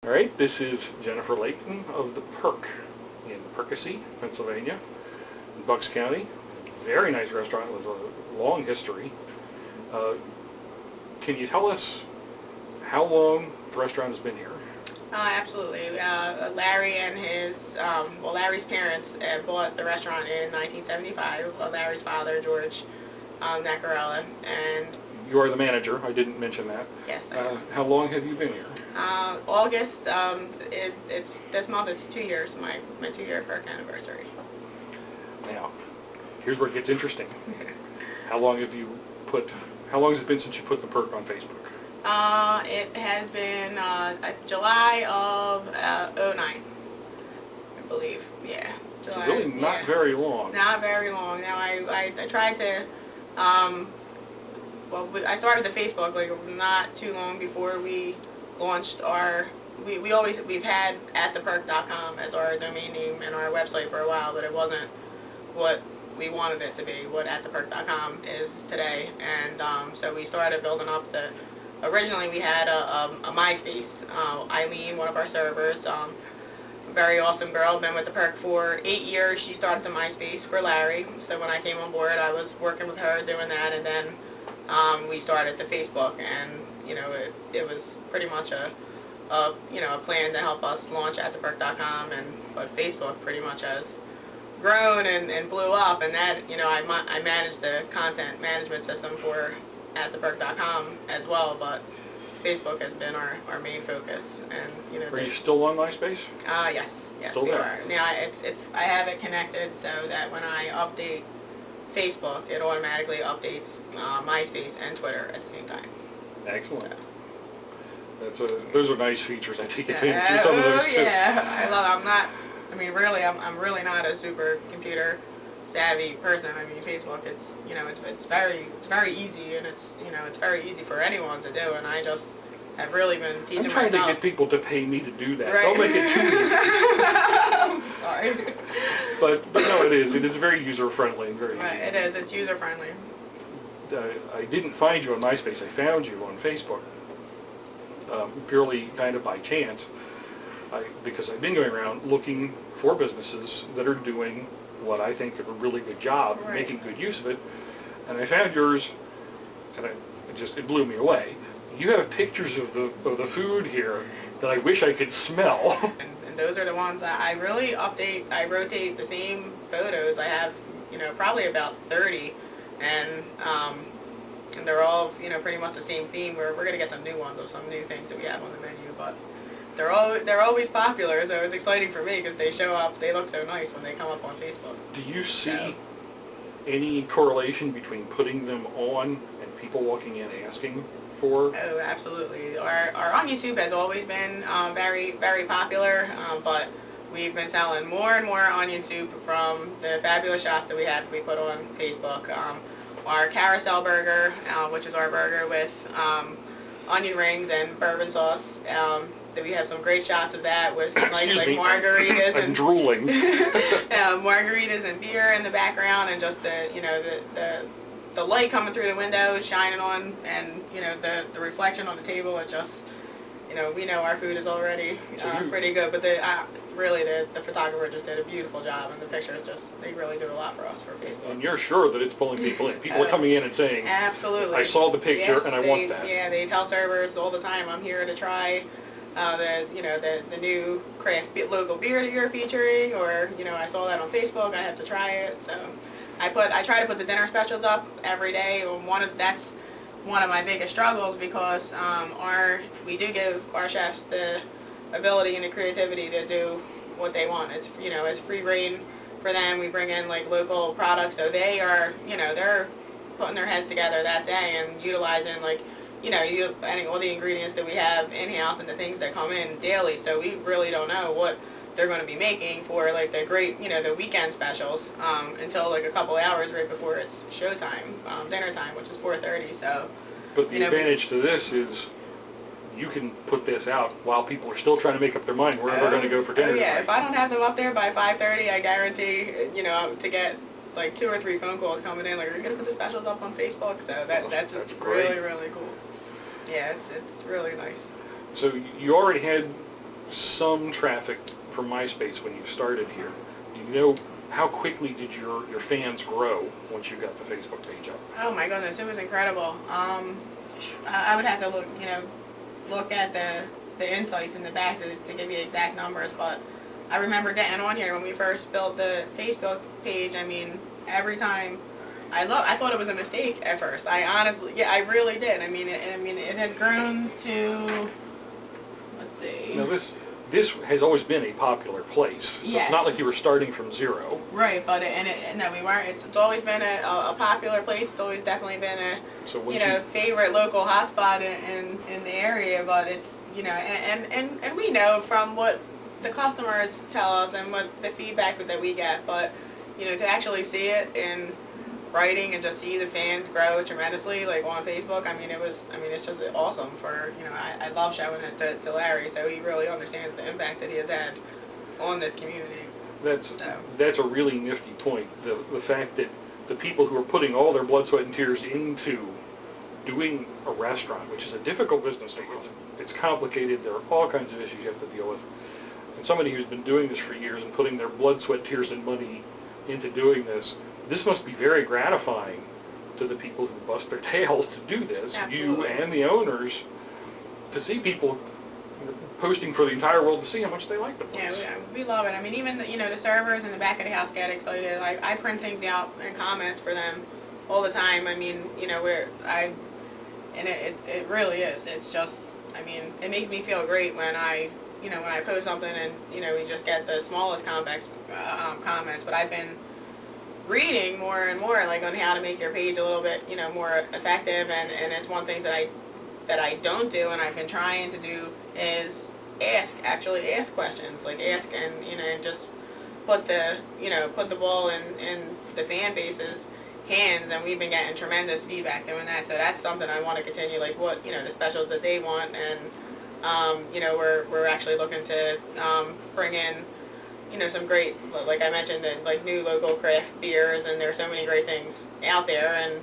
All right, this is Jennifer Leighton of the Perk in Perkasie, Pennsylvania, in Bucks County. Very nice restaurant with a long history. Can you tell us how long the restaurant has been here? Absolutely. Larry and Larry's parents bought the restaurant in 1975. Larry's father, George Nacarella, and You are the manager. I didn't mention that. yes, How long have you been here? August. It's this month. It's 2 years. My 2-year Perk anniversary. Now, here's where it gets interesting. How long has it been since you put the Perk on Facebook? It has been July of '09, I believe. Yeah. July, So really not very long. Not very long. Now I tried to. I started the Facebook like not too long before we launched our. We've had @theperk.com as our domain name and our website for a while, but it wasn't what we wanted it to be, what @theperk.com is today. And so we started building up originally we had a MySpace. Eileen, one of our servers, a very awesome girl, been with the Perk for 8 years. She started the MySpace for Larry. So when I came on board, I was working with her doing that, and then we started the Facebook, and it was pretty much a plan to help us launch @theperk.com, but Facebook pretty much has grown and blew up, and that I manage the content management system for @theperk.com as well, but Facebook has been our main focus. And Are you still on MySpace? Yes, Still we there. are. Now I have it connected so that when I update Facebook, it automatically updates MySpace and Twitter at the same time. Excellent. So. Those are nice features. I take advantage of some of those too. Yeah, I love it. I'm really not a super computer savvy person. I mean, Facebook, it's very easy, and it's very easy for anyone to do, and I just have really been teaching myself. I'm trying to get people to pay me to do that. Right. Don't make it too easy. Sorry. But no, it is. It is very user-friendly and very Right, easy. it is. It's user-friendly. I didn't find you on MySpace. I found you on Facebook, purely kind of by chance, because I've been going around looking for businesses that are doing what I think are a really good job, Right. making good use of it, and I found yours, and it blew me away. You have pictures of the food here that I wish I could smell. And those are the ones that I really update. I rotate the same photos. I have, probably about 30, and they're all, pretty much the same theme. We're going to get some new ones of some new things that we have on the menu, but they're always popular, so it's exciting for me because they show up. They look so nice when they come up on Facebook. Do you see any correlation between putting them on and people walking in asking for? Oh, absolutely. Our onion soup has always been very, very popular, but we've been selling more and more onion soup from the fabulous shots that we put on Facebook. Our carousel burger, which is our burger with onion rings and bourbon sauce. That we have some great shots of that with like margaritas I'm and drooling. margaritas and beer in the background, and just the light coming through the window shining on, and the reflection on the table. It just we know our food is already pretty good, but really the photographer just did a beautiful job, and the pictures they really do a lot for us for Facebook. And you're sure that it's pulling people in. People are coming in and saying, absolutely, I saw the picture and I want that. Yeah, they tell servers all the time, I'm here to try the new craft local beer that you're featuring, or I saw that on Facebook, I have to try it. So I try to put the dinner specials up every day. That's one of my biggest struggles, because we do give our chefs the ability and the creativity to do what they want. It's free reign for them. We bring in like local products, so they are they're putting their heads together that day and utilizing all the ingredients that we have in-house and the things that come in daily. So we really don't know what they're going to be making for like the great, the weekend specials until like a couple hours right before it's showtime, dinner time, which is 4:30. So. But the advantage to this is you can put this out while people are still trying to make up their mind where they're going to go for dinner. Oh yeah, tonight. If I don't have them up there by 5:30, I guarantee, to get like 2 or 3 phone calls coming in, like, are you going to put the specials up on Facebook? So that's great. really, really cool. Yeah, it's really nice. So you already had some traffic from MySpace when you started here. Do you know how quickly did your fans grow once you got the Facebook page up? Oh my goodness, it was incredible. I would have to look at the insights in the back to give you exact numbers, but I remember getting on here when we first built the Facebook page. I mean, every time I thought it was a mistake at first. I honestly, yeah, I really did. I mean, it had grown to, let's see. Now this has always been a popular place. So Yes. It's not like you were starting from zero. Right, but no, we weren't. It's always been a popular place. It's always definitely been a favorite local hotspot in the area. But it's and we know from what the customers tell us and what the feedback that we get. But to actually see it in writing and just see the fans grow tremendously, like on Facebook. It's just awesome for, I love showing it to Larry, so he really understands the impact that he has had on this community. That's a really nifty point. The fact that the people who are putting all their blood, sweat, and tears into doing a restaurant, which is a difficult business to run. It's complicated. There are all kinds of issues you have to deal with. And somebody who's been doing this for years and putting their blood, sweat, tears, and money into doing this must be very gratifying to the people who bust their tails to do this, Absolutely. You and the owners, to see people posting for the entire world to see how much they like the place. Yeah, we love it. I mean, even the servers in the back of the house get excited. Like, I print things out and comments for them all the time. I mean, it really is. It's just, it makes me feel great when I post something and we just get the smallest comments. But I've been reading more and more, like, on how to make your page a little bit, more effective, and it's one thing that I don't do, and I've been trying to do, is ask questions, like ask and just put the ball in the fan base's hands, and we've been getting tremendous feedback doing that, so that's something I want to continue, like what, the specials that they want, and, we're actually looking to bring in some great, like I mentioned, like new local craft beers, and there's so many great things out there, and,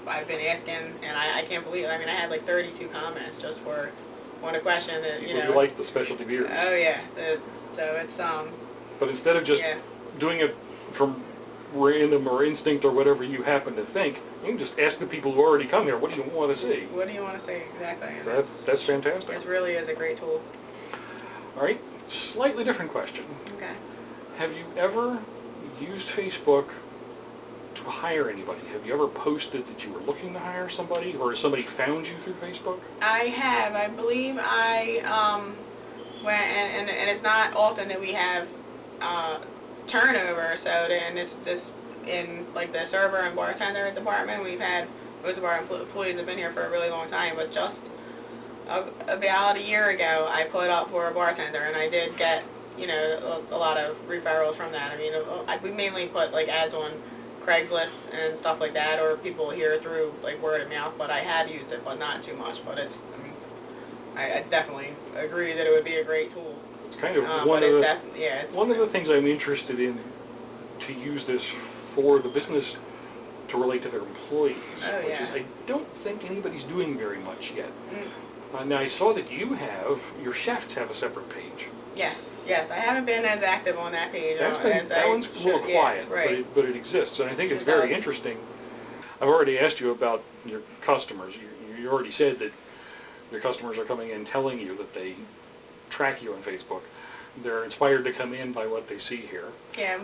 I've been asking, and I can't believe it. I mean, I had like 32 comments just for one question that, You like the specialty beers. Oh, yeah. So it's, But instead of just doing it from random or instinct or whatever you happen to think, you can just ask the people who already come here, what do you want to see? What do you want to see? Exactly. That's fantastic. It really is a great tool. All right, slightly different question. Okay. Have you ever used Facebook to hire anybody? Have you ever posted that you were looking to hire somebody, or has somebody found you through Facebook? I have. I believe and it's not often that we have turnover, so then it's this, in like the server and bartender department, we've had, most of our employees have been here for a really long time, but just about a year ago, I put up for a bartender, and I did get, a lot of referrals from that. I mean, we mainly put like ads on Craigslist and stuff like that, or people hear through like word of mouth, but I have used it, but not too much. But I definitely agree that it would be a great tool. It's kind of one of the things I'm interested in, to use this for the business to relate to their employees, which is I don't think anybody's doing very much yet. Now, I saw that your chefs have a separate page. Yes, I haven't been as active on that page. That one's a little quiet, right. but it exists, and I think it's very interesting. I've already asked you about your customers. You already said that your customers are coming in telling you that they track you on Facebook. They're inspired to come in by what they see here. Yeah,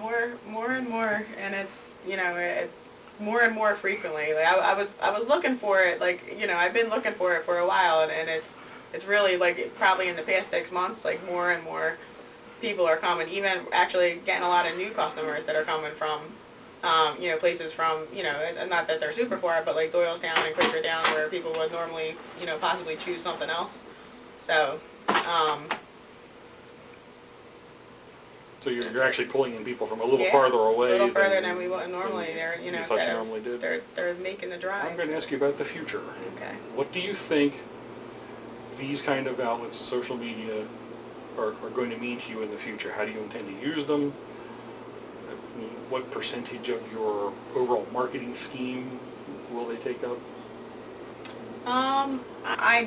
more and more, and it's it's more and more frequently. Like I was looking for it, like I've been looking for it for a while, and it's really like probably in the past 6 months, like more and more people are coming. Even actually getting a lot of new customers that are coming from places from not that they're super far, but like Doylestown and Quakertown, where people would normally possibly choose something else. So. So you're actually pulling in people from a little farther away. A little further than we would normally. They're making the drive. I'm going to ask you about the future. Okay. What do you think these kind of outlets, social media, are going to mean to you in the future? How do you intend to use them? What percentage of your overall marketing scheme will they take up? I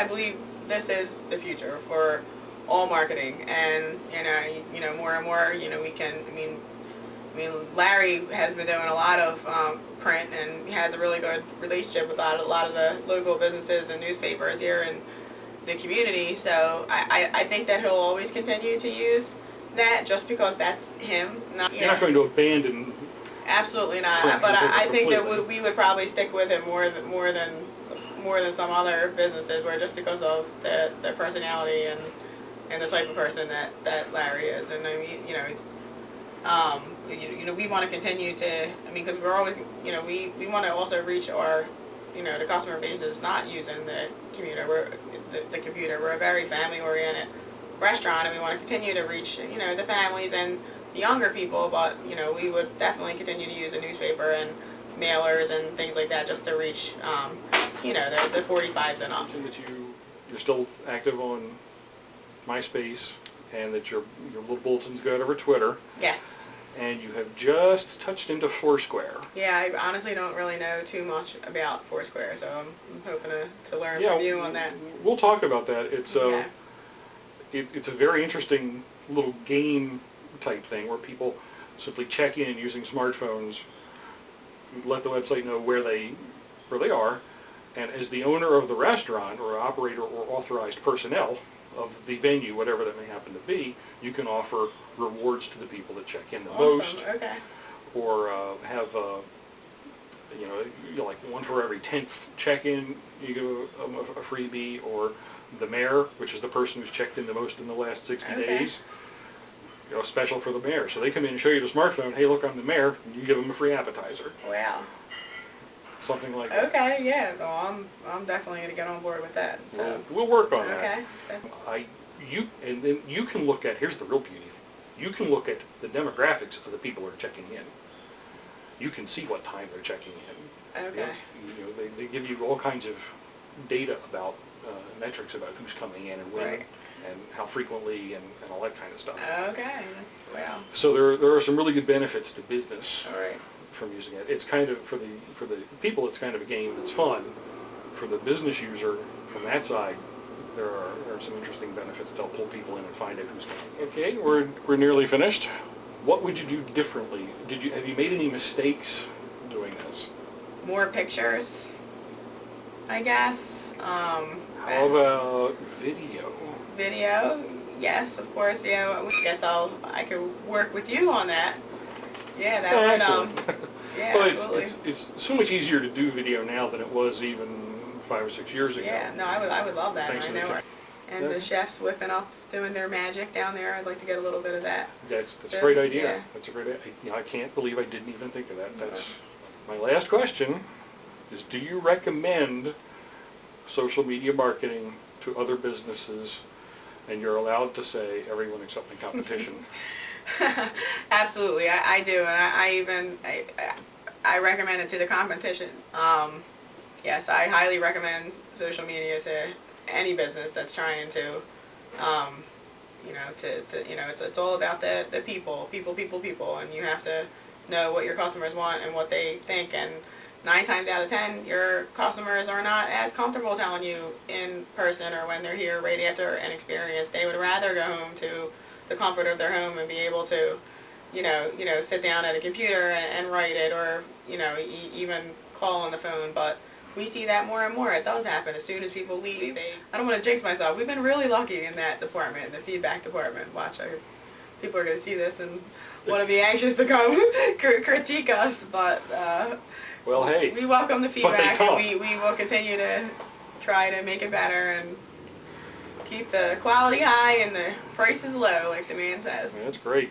believe this is the future for all marketing, and more and more, we can. I mean, Larry has been doing a lot of print, and he has a really good relationship with a lot of the local businesses and newspapers here in the community. So I think that he'll always continue to use that, just because that's him. You're not going to abandon. Absolutely not. print But I think that completely. we would probably stick with him more than some other businesses, where just because of the personality and the type of person that Larry is. And I mean, we want to continue to, because we're always, we want to also reach our, the customer base is not using the computer. The computer. We're a very family-oriented restaurant, and we want to continue to reach, the families and the younger people, but, we would definitely continue to use a newspaper and mailers and things like that, just to reach, the 45s and up. You mentioned that you're still active on MySpace, and that your little bulletins go out over Twitter. Yeah. And you have just touched into Foursquare. Yeah, I honestly don't really know too much about Foursquare, so I'm hoping to learn from you on that. We'll talk about that. It's Yeah. It's a very interesting little game type thing where people simply check in using smartphones, let the website know where they are, and as the owner of the restaurant or operator or authorized personnel of the venue, whatever that may happen to be, you can offer rewards to the people that check in the most, Okay. or have like one for every 10th check-in, you give a freebie, or the mayor, which is the person who's checked in the most in the last 60 days, special for the mayor. So they come in and show you the smartphone, hey, look, I'm the mayor, and you give them a free appetizer. Wow. Something like that. Okay, yeah, so I'm definitely going to get on board with that. So. We'll work on that. Okay. And then you can look at, here's the real beauty, you can look at the demographics of the people who are checking in. You can see what time they're checking in. Okay. They give you all kinds of data about, metrics about who's coming in and when, Right. and how frequently, and all that kind of stuff. Okay. Wow. So there are some really good benefits to business. All right. From using it. It's kind of, for the people, it's kind of a game that's fun. For the business user, from that side, there are some interesting benefits that'll pull people in and find out who's coming. Okay, we're nearly finished. What would you do differently? Have you made any mistakes doing this? More pictures, I guess. How about video? Video, yes, of course. Yeah, I guess I could work with you on that. Yeah, that would. Yeah, well, absolutely. It's so much easier to do video now than it was even 5 or 6 years ago. Yeah, no, I would love that. Thanks I know. And the chefs whipping up, doing their magic down there. I'd like to get a little bit of that. That's a great idea. Yeah. That's a great idea. I can't believe I didn't even think of that. That's my last question is, do you recommend social media marketing to other businesses? And you're allowed to say everyone except the competition. Absolutely, I do, and I recommend it to the competition. Yes, I highly recommend social media to any business that's trying to, it's all about the people, and you have to know what your customers want and what they think, and 9 times out of 10, your customers are not as comfortable telling you in person or when they're here right after an experience. They would rather go home to the comfort of their home and be able to, sit down at a computer and write it, or, even call on the phone. But we see that more and more. It does happen. As soon as people leave, I don't want to jinx myself. We've been really lucky in that department, the feedback department. Watch, people are going to see this and want to be anxious to come critique us, but well, hey, we welcome the feedback, and we will continue to try to make it better and keep the quality high and the prices low, like the man says. That's great.